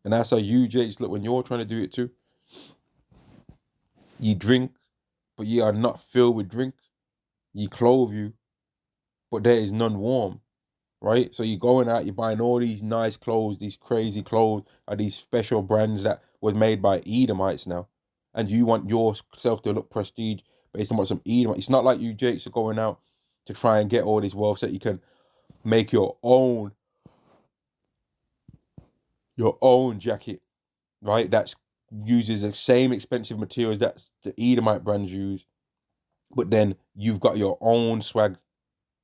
And that's how you, Jakes, look when you're trying to do it too. You drink, but you are not filled with drink. You clothe you, but there is none warm. Right? So you're going out, you're buying all these nice clothes, these crazy clothes, are these special brands that was made by Edomites now. And you want yourself to look prestige based on what some Edomites. It's not like you Jakes are going out to try and get all this wealth so that you can make your own jacket, right? That uses the same expensive materials that the Edomite brands use. But then you've got your own swag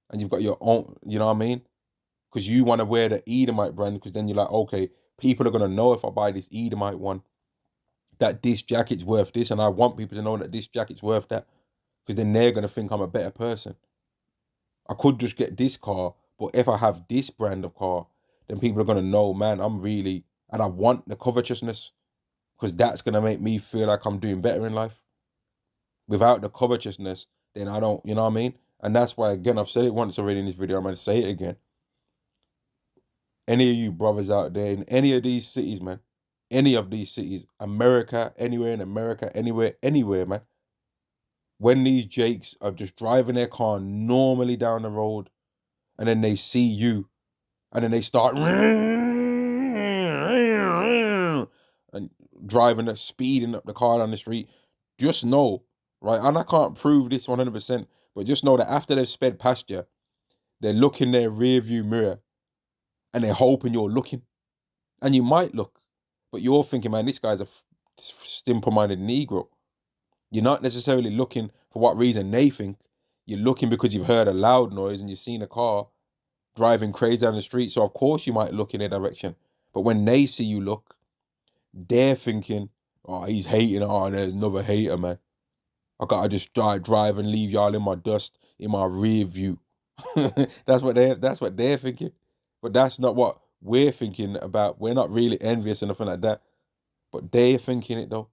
and you've got your own, you know what I mean? Because you want to wear the Edomite brand, because then you're like, okay, people are going to know if I buy this Edomite one that this jacket's worth this, and I want people to know that this jacket's worth that, because then they're going to think I'm a better person. I could just get this car, but if I have this brand of car, then people are going to know, man, I'm really, and I want the covetousness, because that's going to make me feel like I'm doing better in life. Without the covetousness, then I don't, you know what I mean? And that's why, again, I've said it once already in this video, I'm going to say it again. Any of you brothers out there in any of these cities, man, any of these cities, America, anywhere in America, anywhere, man. When these Jakes are just driving their car normally down the road, and then they see you, and then they start and driving, speeding up the car down the street, just know, right? And I can't prove this 100%, but just know that after they've sped past you, they look in their rear view mirror, and they're hoping you're looking. And you might look, but you're thinking, man, this guy's a simple-minded Negro. You're not necessarily looking for what reason they think. You're looking because you've heard a loud noise and you've seen a car driving crazy down the street. So of course you might look in their direction. But when they see you look, they're thinking, oh, he's hating. Oh, there's another hater, man. I gotta just drive and leave y'all in my dust in my rear view. That's what they're thinking. But that's not what we're thinking about. We're not really envious or nothing like that. But they're thinking it though.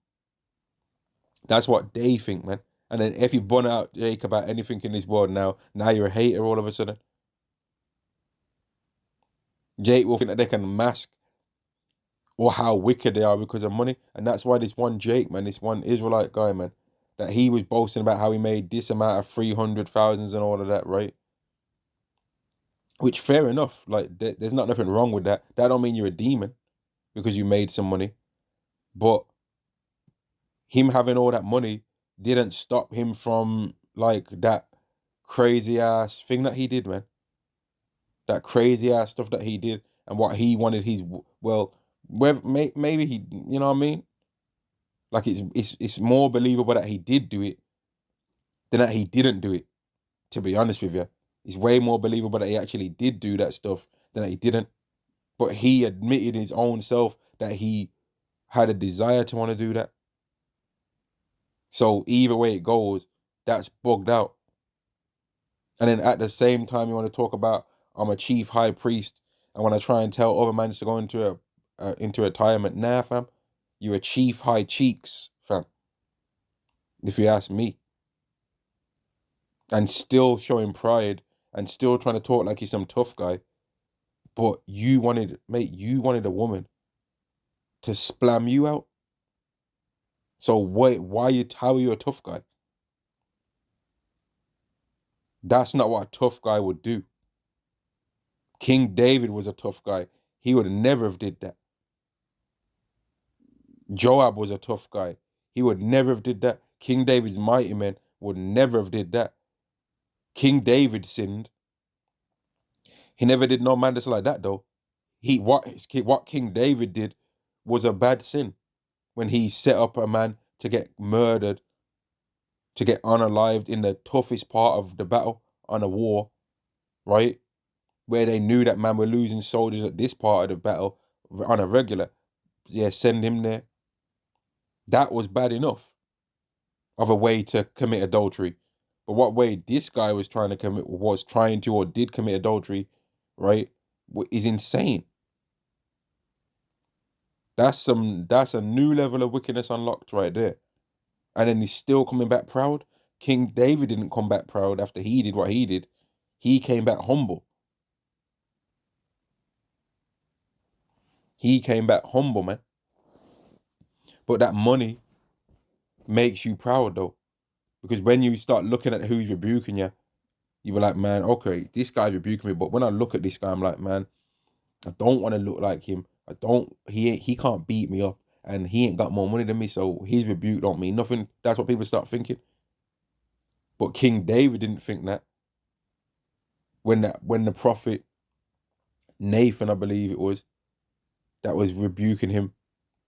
That's what they think, man. And then if you bun out Jake about anything in this world now you're a hater all of a sudden. Jake will think that they can mask or how wicked they are because of money. And that's why this one Jake, man, this one Israelite guy, man, that he was boasting about how he made this amount of 300,000 and all of that, right? Which fair enough. Like there's not nothing wrong with that. That don't mean you're a demon because you made some money. But him having all that money didn't stop him from like that crazy ass thing that he did, man. That crazy ass stuff that he did and what he wanted his maybe he, you know what I mean? Like it's more believable that he did do it than that he didn't do it. To be honest with you, it's way more believable that he actually did do that stuff than that he didn't. But he admitted his own self that he had a desire to want to do that. So either way it goes, that's bugged out. And then at the same time, you want to talk about I'm a chief high priest. I want to try and tell other men to go into retirement. Nah, fam, you're a chief high cheeks, fam. If you ask me, and still showing pride and still trying to talk like he's some tough guy, but you wanted a woman to splam you out. So wait, how are you a tough guy? That's not what a tough guy would do. King David was a tough guy. He would never have did that. Joab was a tough guy. He would never have did that. King David's mighty men would never have did that. King David sinned. He never did no madness like that though. What King David did was a bad sin when he set up a man to get murdered, to get unalived in the toughest part of the battle on a war, right? Where they knew that man were losing soldiers at this part of the battle on a regular. Yeah, send him there. That was bad enough of a way to commit adultery. But what way this guy was trying to or did commit adultery, right, is insane. That's a new level of wickedness unlocked right there. And then he's still coming back proud. King David didn't come back proud after he did what he did. He came back humble. He came back humble, man. But that money makes you proud though. Because when you start looking at who's rebuking you, you were like, man, okay, this guy's rebuking me. But when I look at this guy, I'm like, man, I don't want to look like him. He can't beat me up and he ain't got more money than me. So his rebuke don't mean nothing. That's what people start thinking. But King David didn't think that. When the prophet Nathan, I believe it was, that was rebuking him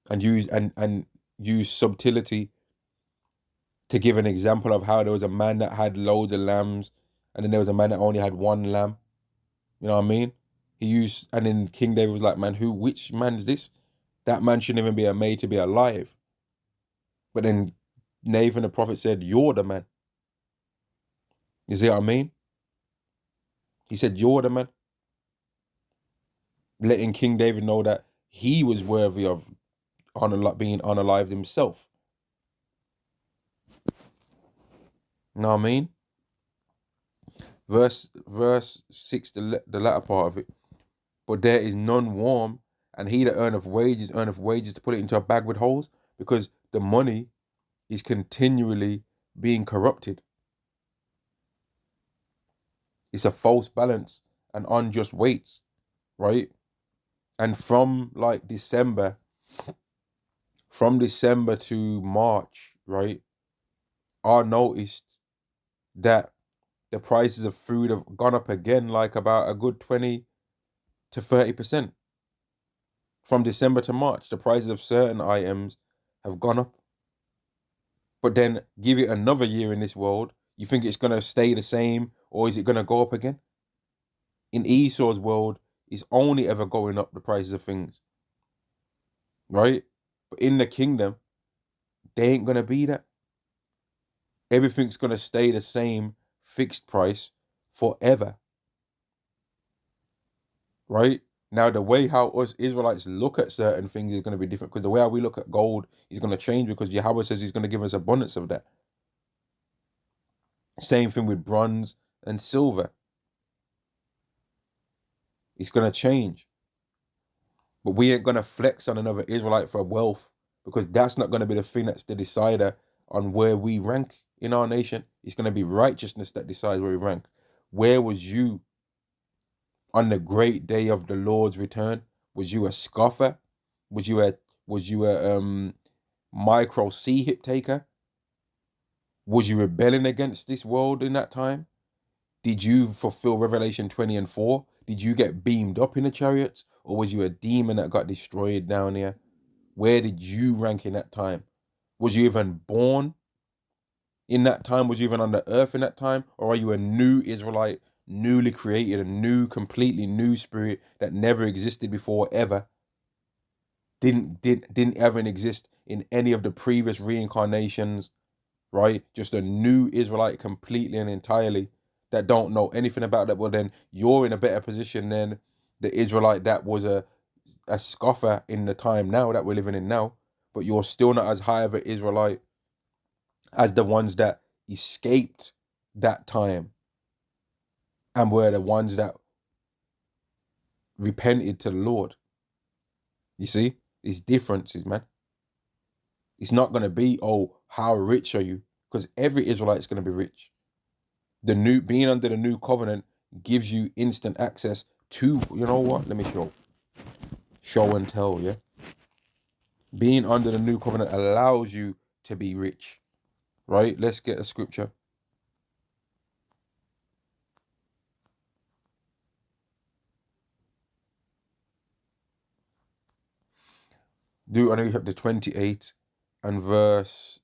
and used subtlety to give an example of how there was a man that had loads of lambs and then there was a man that only had one lamb. You know what I mean? And then King David was like, man, which man is this? That man shouldn't even be made to be alive. But then Nathan the prophet said, you're the man. You see what I mean? He said, you're the man. Letting King David know that he was worthy of being unalived himself. You know what I mean? Verse 6, the latter part of it. But there is none warm, and he that earneth wages to put it into a bag with holes, because the money is continually being corrupted. It's a false balance and unjust weights, right? And from December to March, right, I noticed that the prices of food have gone up again, like about a good 20 to 30%. From December to March, the prices of certain items have gone up. But then give it another year in this world, you think it's going to stay the same or is it going to go up again? In Esau's world, it's only ever going up, the prices of things, right? But in the kingdom, they ain't going to be that. Everything's going to stay the same fixed price forever, right? Now, the way how us Israelites look at certain things is going to be different, because the way how we look at gold is going to change, because Yahweh says he's going to give us abundance of that. Same thing with bronze and silver. It's going to change. But we ain't going to flex on another Israelite for wealth, because that's not going to be the thing that's the decider on where we rank in our nation. It's going to be righteousness that decides where we rank. Where was you on the great day of the Lord's return? Was you a scoffer? Was you a micro sea hip taker? Was you rebelling against this world in that time? Did you fulfill Revelation 20 and 4? Did you get beamed up in the chariots? Or was you a demon that got destroyed down here? Where did you rank in that time? Was you even born in that time? Was you even on the earth in that time? Or are you a new Israelite, newly created, a new, completely new spirit that never existed before ever? Didn't ever exist in any of the previous reincarnations, right? Just a new Israelite completely and entirely that don't know anything about that. Well, then you're in a better position than the Israelite that was a scoffer in the time now that we're living in now. But you're still not as high of an Israelite as the ones that escaped that time and were the ones that repented to the Lord. You see? These differences, man. It's not going to be, oh, how rich are you? Because every Israelite is going to be rich. Being under the new covenant gives you instant access to, you know what? Let me show and tell, yeah? Being under the new covenant allows you to be rich, right? Let's get a scripture. Deuteronomy chapter 28 and verse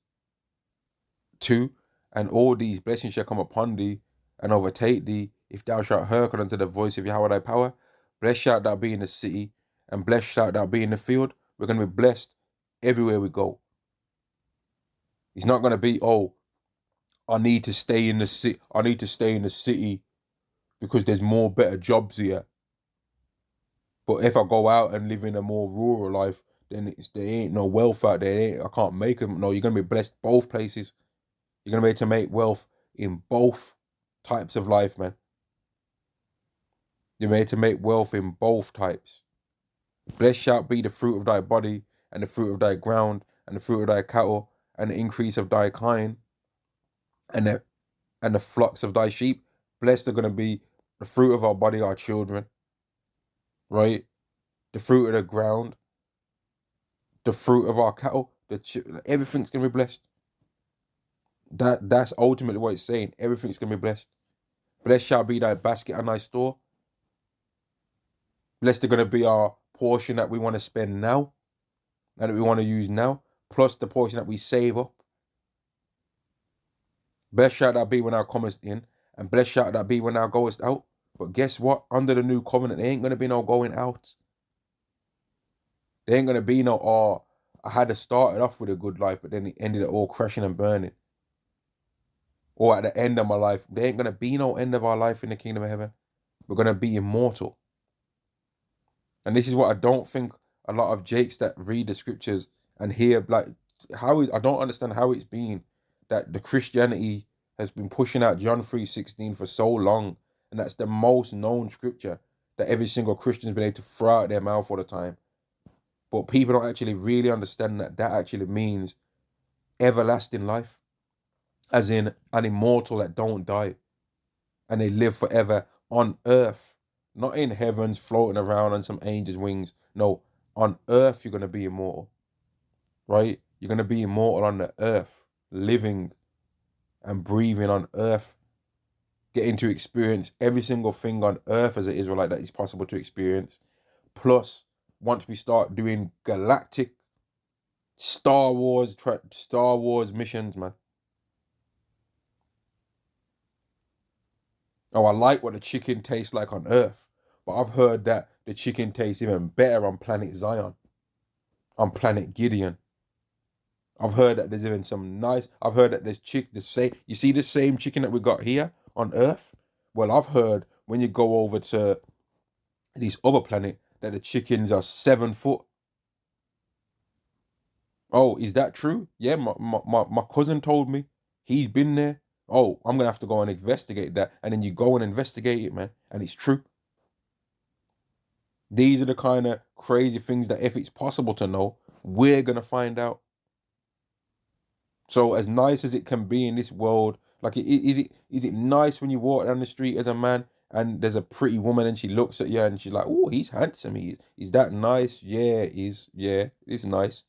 2. And all these blessings shall come upon thee and overtake thee, if thou shalt hearken unto the voice of Yahweh thy power. Blessed shalt thou be in the city, and blessed shalt thou be in the field. We're going to be blessed everywhere we go. It's not going to be, oh, I need to stay in the city. I need to stay in the city because there's more better jobs here. But if I go out and live in a more rural life, then there ain't no wealth out there. I can't make them. No, you're going to be blessed both places. You're going to be able to make wealth in both types of life, man. You're made to make wealth in both types. Blessed shalt be the fruit of thy body, and the fruit of thy ground, and the fruit of thy cattle, and the increase of thy kine, and the flocks of thy sheep. Blessed are going to be the fruit of our body, our children, right? The fruit of the ground, the fruit of our cattle, everything's going to be blessed. That's ultimately what it's saying. Everything's going to be blessed. Blessed shall be thy basket and thy store. Blessed are going to be our portion that we want to spend now and that we want to use now, plus the portion that we save up. Blessed shall that be when thou comest in, and blessed shall that be when thou goest out. But guess what? Under the new covenant, there ain't going to be no going out. There ain't going to be no, oh, I had to start it off with a good life, but then it ended up all crashing and burning. Or at the end of my life, there ain't going to be no end of our life in the kingdom of heaven. We're going to be immortal. And this is what I don't think a lot of Jakes that read the scriptures and hear, like, I don't understand how it's been that the Christianity has been pushing out John 3:16 for so long, and that's the most known scripture that every single Christian's been able to throw out their mouth all the time. But people don't actually really understand that actually means everlasting life, as in an immortal that don't die, and they live forever on earth, not in heavens floating around on some angel's wings. No, on earth you're going to be immortal, right? You're going to be immortal on the earth, living and breathing on earth, getting to experience every single thing on earth as an Israelite that is possible to experience. Plus, once we start doing galactic Star Wars missions, man. Oh, I like what the chicken tastes like on Earth, but I've heard that the chicken tastes even better on planet Zion, on planet Gideon. I've heard that there's even some nice. I've heard that there's the same. You see the same chicken that we got here on Earth. Well, I've heard when you go over to these other planet that the chickens are 7 foot. Oh, is that true? Yeah, my cousin told me. He's been there. Oh, I'm gonna have to go and investigate that. And then you go and investigate it, man, and it's true. These are the kind of crazy things that if it's possible to know, we're gonna find out. So as nice as it can be in this world, like is it nice when you walk down the street as a man and there's a pretty woman and she looks at you and she's like, oh, he's handsome. Is that nice? Yeah, it's nice.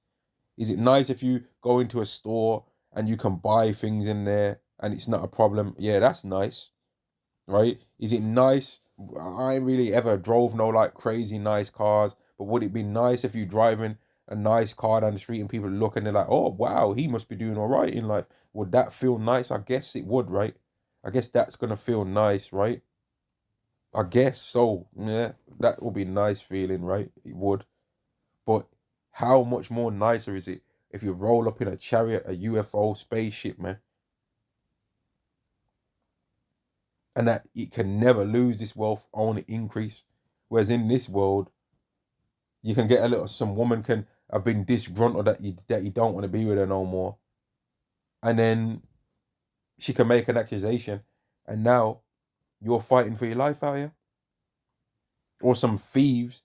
Is it nice if you go into a store and you can buy things in there and it's not a problem? Yeah, that's nice, right? Is it nice? I ain't really ever drove no like crazy nice cars, but would it be nice if you driving a nice car down the street and people look and they're like, oh wow, he must be doing all right in life? Would that feel nice? I guess it would, right? I guess that's gonna feel nice, right? I guess so. Yeah, that would be a nice feeling, right? It would. But how much more nicer is it if you roll up in a chariot, a UFO, spaceship, man, and that it can never lose this wealth, only increase. Whereas in this world, you can get a little. Some woman can have been disgruntled that you don't want to be with her no more, and then she can make an accusation, and now you're fighting for your life out here. Or some thieves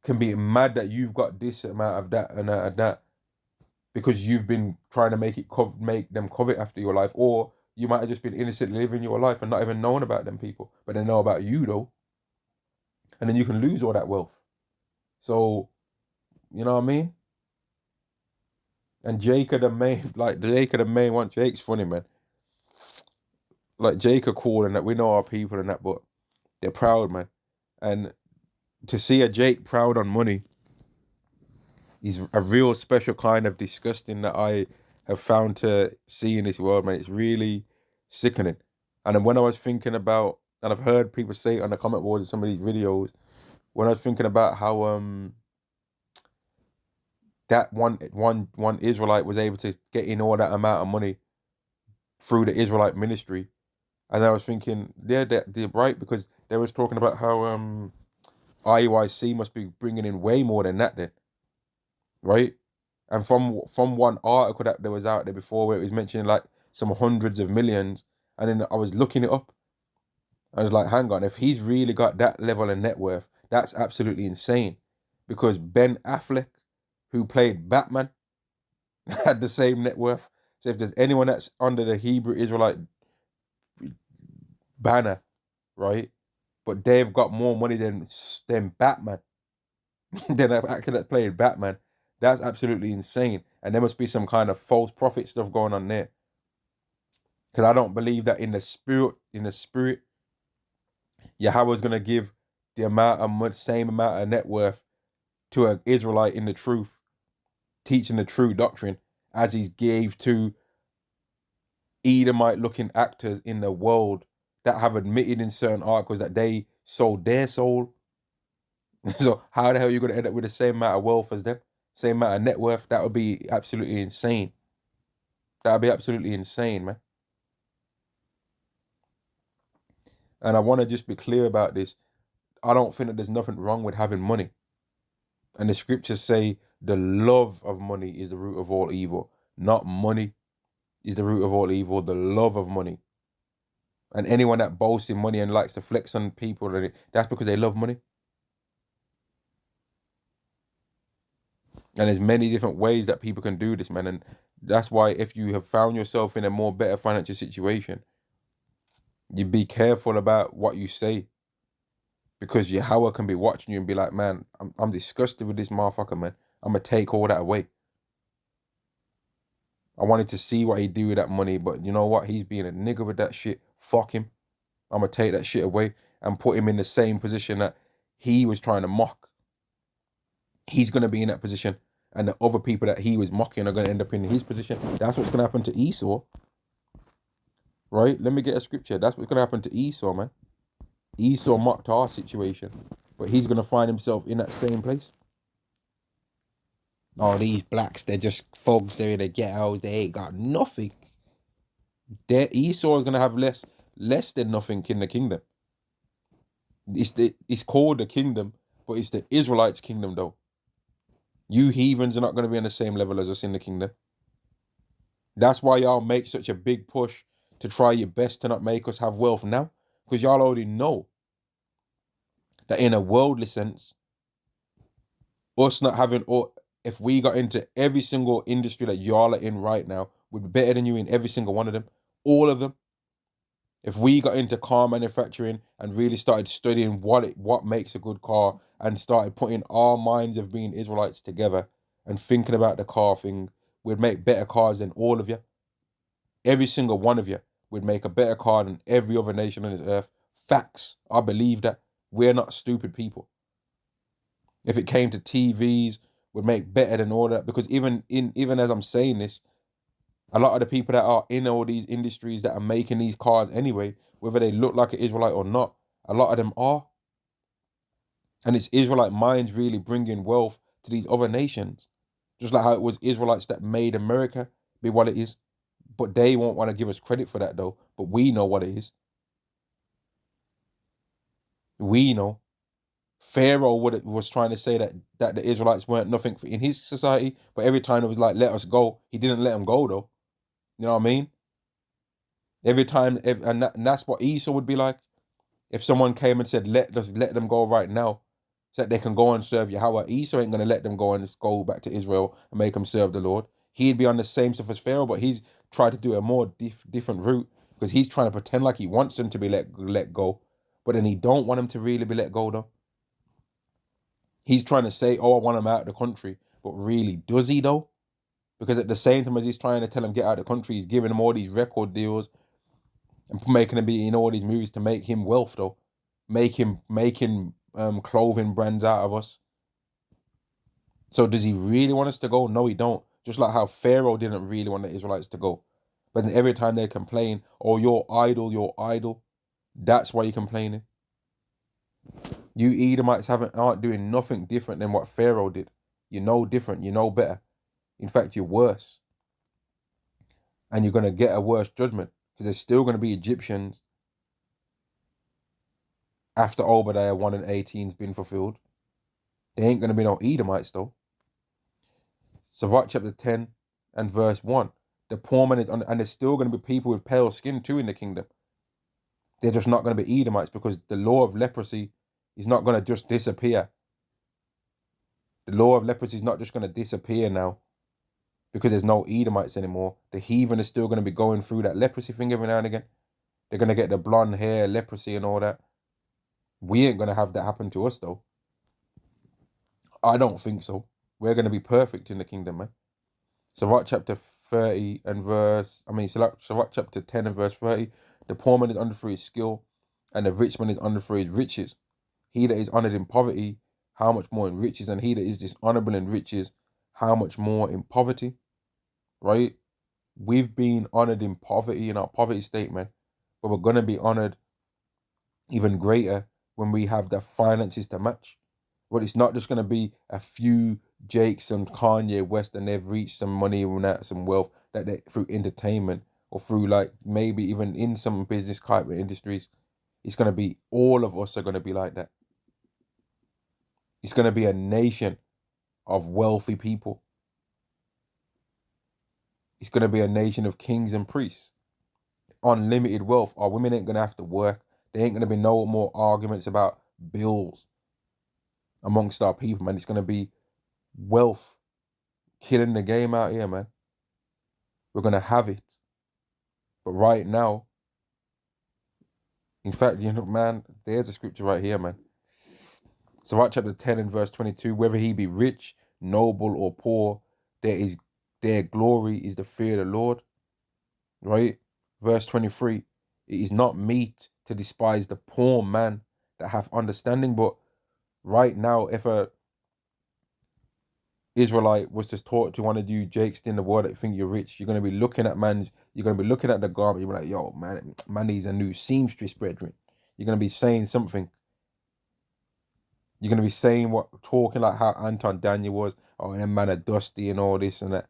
can be mad that you've got this amount of that and that and that because you've been trying to make them covet after your life, or you might have just been innocently living your life and not even known about them people, but they know about you though, and then you can lose all that wealth. So you know what I mean? And Jake are the main, like Jake are the main one. Jake's funny, man. Like Jake are cool and that we know our people and that, but they're proud, man. And to see a Jake proud on money is a real special kind of disgusting that I have found to see in this world, man. It's really sickening. And then when I was thinking about, and I've heard people say it on the comment boards of some of these videos, when I was thinking about how that one Israelite was able to get in all that amount of money through the Israelite ministry, and I was thinking, yeah, they're right because they was talking about how IUIC must be bringing in way more than that then, right? And from one article that there was out there before where it was mentioning like some hundreds of millions, and then I was looking it up. I was like, hang on, if he's really got that level of net worth, that's absolutely insane. Because Ben Affleck, who played Batman, had the same net worth. So if there's anyone that's under the Hebrew Israelite banner, right? But they've got more money than Batman, than an actor that played Batman. That's absolutely insane. And there must be some kind of false prophet stuff going on there. Because I don't believe that in the spirit, Yahweh's gonna give the same amount of net worth to an Israelite in the truth, teaching the true doctrine, as he gave to Edomite looking actors in the world that have admitted in certain articles that they sold their soul. So how the hell are you gonna end up with the same amount of wealth as them? Same amount of net worth? That would be absolutely insane. That would be absolutely insane, man. And I want to just be clear about this. I don't think that there's nothing wrong with having money. And the scriptures say the love of money is the root of all evil. Not money is the root of all evil, the love of money. And anyone that boasts in money and likes to flex on people, that's because they love money. And there's many different ways that people can do this, man. And that's why if you have found yourself in a more better financial situation, you be careful about what you say. Because Yahweh can be watching you and be like, man, I'm disgusted with this motherfucker, man. I'm going to take all that away. I wanted to see what he'd do with that money, but you know what? He's being a nigger with that shit. Fuck him. I'm going to take that shit away and put him in the same position that he was trying to mock. He's going to be in that position and the other people that he was mocking are going to end up in his position. That's what's going to happen to Esau, right? Let me get a scripture. That's what's going to happen to Esau, man. Esau mocked our situation, but he's going to find himself in that same place. Oh, these blacks, they're just thugs. They're in the ghettos. They ain't got nothing. Esau is going to have less than nothing in the kingdom. It's called the kingdom, but it's the Israelites' kingdom, though. You heathens are not going to be on the same level as us in the kingdom. That's why y'all make such a big push to try your best to not make us have wealth now, because y'all already know that in a worldly sense, us not having, or if we got into every single industry that y'all are in right now, we'd be better than you in every single one of them, all of them. If we got into car manufacturing and really started studying what makes a good car and started putting our minds of being Israelites together and thinking about the car thing, we'd make better cars than all of you. Every single one of you would make a better car than every other nation on this earth. Facts. I believe that. We're not stupid people. If it came to TVs, we'd make better than all that. Because even as I'm saying this, a lot of the people that are in all these industries that are making these cars anyway, whether they look like an Israelite or not, a lot of them are. And it's Israelite minds really bringing wealth to these other nations. Just like how it was Israelites that made America be what it is. But they won't want to give us credit for that, though. But we know what it is. We know. Pharaoh was trying to say that the Israelites weren't nothing in his society, but every time it was like, let us go, he didn't let them go, though. You know what I mean? Every time, and that's what Esau would be like. If someone came and said, let them go right now, so that they can go and serve Yahweh, Esau ain't going to let them go and just go back to Israel and make them serve the Lord. He'd be on the same stuff as Pharaoh, but he's tried to do a more different route, because he's trying to pretend like he wants them to be let go, but then he don't want them to really be let go, though. He's trying to say, oh, I want them out of the country, but really, does he, though? Because at the same time as he's trying to tell them get out of the country, he's giving them all these record deals and making them be in all these movies to make him wealth, though. Making clothing brands out of us. So does he really want us to go? No, he don't. Just like how Pharaoh didn't really want the Israelites to go. But then every time they complain, oh, you're idle, that's why you're complaining. You Edomites aren't doing nothing different than what Pharaoh did. You know different, you know better. In fact, you're worse. And you're going to get a worse judgment, because there's still going to be Egyptians after Obadiah 1 and 18's been fulfilled. There ain't going to be no Edomites, though. Sirach chapter 10 and verse 1. The poor man is, and there's still going to be people with pale skin too in the kingdom. They're just not going to be Edomites, because the law of leprosy is not going to just disappear. The law of leprosy is not just going to disappear now because there's no Edomites anymore. The heathen is still going to be going through that leprosy thing every now and again. They're going to get the blonde hair, leprosy and all that. We ain't going to have that happen to us, though. I don't think so. We're going to be perfect in the kingdom, man. Sirach chapter 30 and Sirach chapter 10 and verse 30. The poor man is under for his skill, and the rich man is under for his riches. He that is honored in poverty, how much more in riches? And he that is dishonorable in riches, how much more in poverty? Right? We've been honored in poverty, in our poverty state, man. But we're going to be honored even greater when we have the finances to match. But it's not just going to be a few Jakes and Kanye West and they've reached some money and that, some wealth that they through entertainment or through like maybe even in some business type of industries. It's going to be, all of us are going to be like that. It's going to be a nation of wealthy people. It's going to be a nation of kings and priests. Unlimited wealth. Our women ain't going to have to work. There ain't going to be no more arguments about bills amongst our people, man. It's going to be wealth killing the game out here, man. We're going to have it. But right now, in fact, you know, man, there's a scripture right here, man. Sirach chapter 10 and verse 22, whether he be rich, noble, or poor, their glory is the fear of the Lord. Right? Verse 23, it is not meet to despise the poor man that hath understanding. But right now, if Israelite was just taught to want to do jakes in the world that think you're rich, you're going to be looking at you're going to be looking at the garment, you're like, yo, man needs a new seamstress, brethren. You're going to be saying something. You're going to be saying talking like how Anton Daniel was, oh, and them man are dusty and all this and that.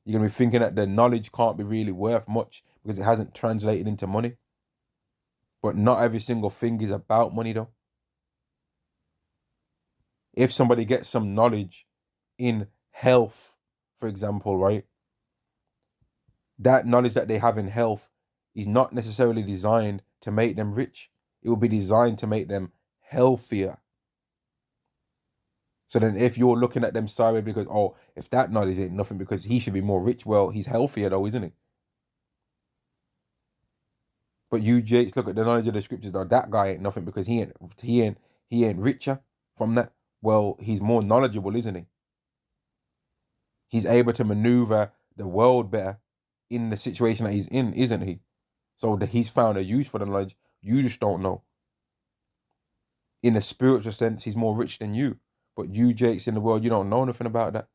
You're going to be thinking that the knowledge can't be really worth much because it hasn't translated into money. But not every single thing is about money, though. If somebody gets some knowledge in health, for example, right? That knowledge that they have in health is not necessarily designed to make them rich. It will be designed to make them healthier. So then if you're looking at them sideways because, oh, if that knowledge ain't nothing because he should be more rich, well, he's healthier though, isn't he? But you, Jakes, look at the knowledge of the scriptures though. That guy ain't nothing because he ain't richer from that. Well, he's more knowledgeable, isn't he? He's able to maneuver the world better in the situation that he's in, isn't he? So he's found a use for the knowledge. You just don't know. In a spiritual sense, he's more rich than you. But you, Jakes, in the world, you don't know nothing about that.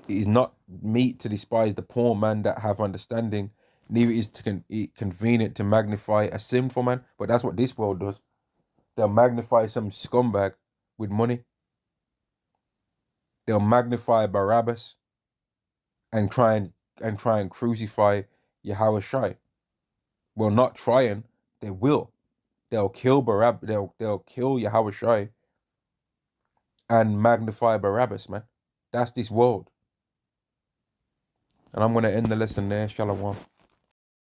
It is not meet to despise the poor man that have understanding, neither is it convenient to magnify a sinful man. But that's what this world does. They'll magnify some scumbag with money. They'll magnify Barabbas and try and crucify Yahweh Shai. Well, not trying, they will. They'll kill Barabbas. They'll kill Yahweh Shai and magnify Barabbas, man. That's this world. And I'm gonna end the lesson there. Shalom.